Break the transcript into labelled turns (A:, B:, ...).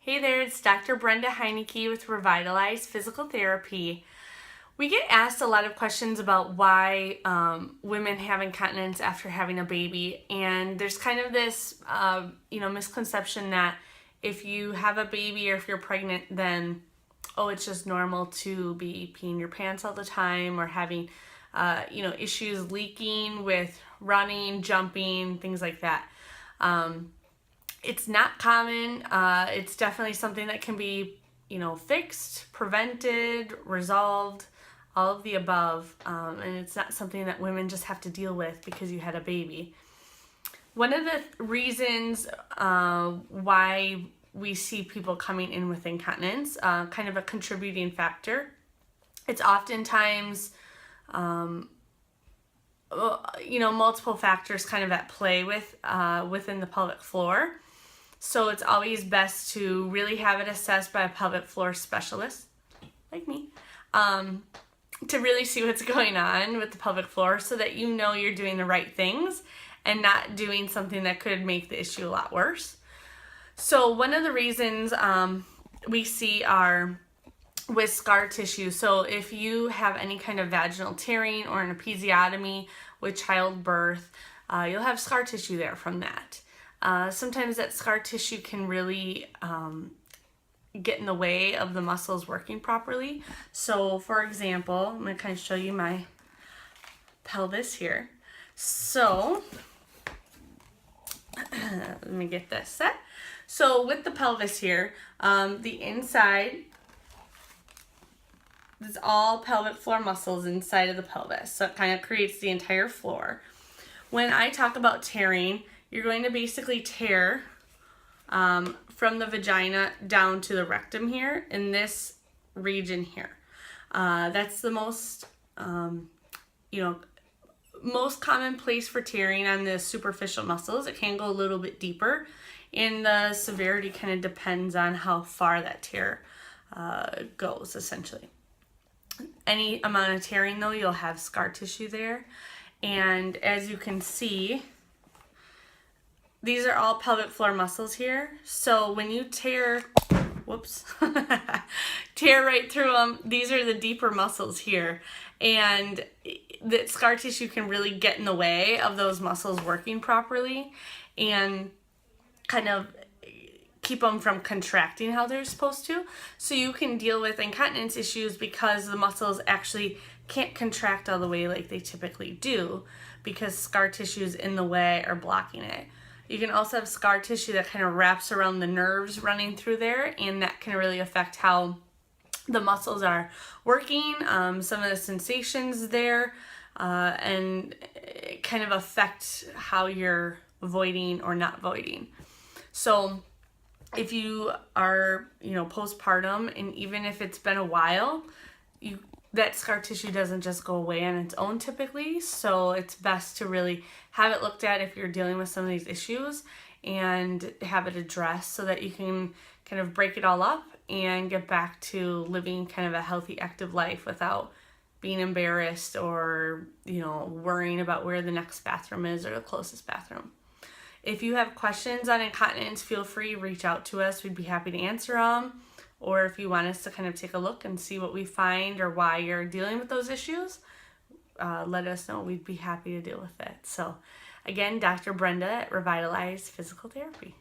A: Hey there, it's Dr. Brenda Heineke with Revitalize Physical Therapy. We get asked a lot of questions about why women have incontinence after having a baby, and there's kind of this misconception that if you have a baby or if you're pregnant, then it's just normal to be peeing your pants all the time or having issues leaking with running, jumping, things like that. It's not common. It's definitely something that can be, fixed, prevented, resolved, all of the above. And it's not something that women just have to deal with because you had a baby. One of the reasons why we see people coming in with incontinence, kind of a contributing factor, it's oftentimes multiple factors kind of at play within the pelvic floor. So it's always best to really have it assessed by a pelvic floor specialist, like me, to really see what's going on with the pelvic floor so that you know you're doing the right things and not doing something that could make the issue a lot worse. So one of the reasons we see are with scar tissue. So if you have any kind of vaginal tearing or an episiotomy with childbirth, you'll have scar tissue there from that. Sometimes that scar tissue can really get in the way of the muscles working properly. So for example, I'm going to kind of show you my pelvis here. So let me get this set. So with the pelvis here, the inside, it's all pelvic floor muscles inside of the pelvis. So it kind of creates the entire floor. When I talk about tearing, you're going to basically tear from the vagina down to the rectum here in this region here. That's the most common place for tearing on the superficial muscles. It can go a little bit deeper, and the severity kind of depends on how far that tear goes, essentially. Any amount of tearing, though, you'll have scar tissue there. And as you can see, these are all pelvic floor muscles here. So when you tear right through them, these are the deeper muscles here. And the scar tissue can really get in the way of those muscles working properly and kind of keep them from contracting how they're supposed to. So you can deal with incontinence issues because the muscles actually can't contract all the way like they typically do because scar tissue is in the way or blocking it. You can also have scar tissue that kind of wraps around the nerves running through there, and that can really affect how the muscles are working, some of the sensations there, and kind of affect how you're voiding or not voiding. So if you are, postpartum, and even if it's been a while, that scar tissue doesn't just go away on its own typically. So it's best to really have it looked at if you're dealing with some of these issues and have it addressed so that you can kind of break it all up and get back to living kind of a healthy, active life without being embarrassed or, worrying about where the next bathroom is or the closest bathroom. If you have questions on incontinence, feel free to reach out to us. We'd be happy to answer them. Or if you want us to kind of take a look and see what we find or why you're dealing with those issues, let us know. We'd be happy to deal with it. So again, Dr. Brenda at Revitalize Physical Therapy.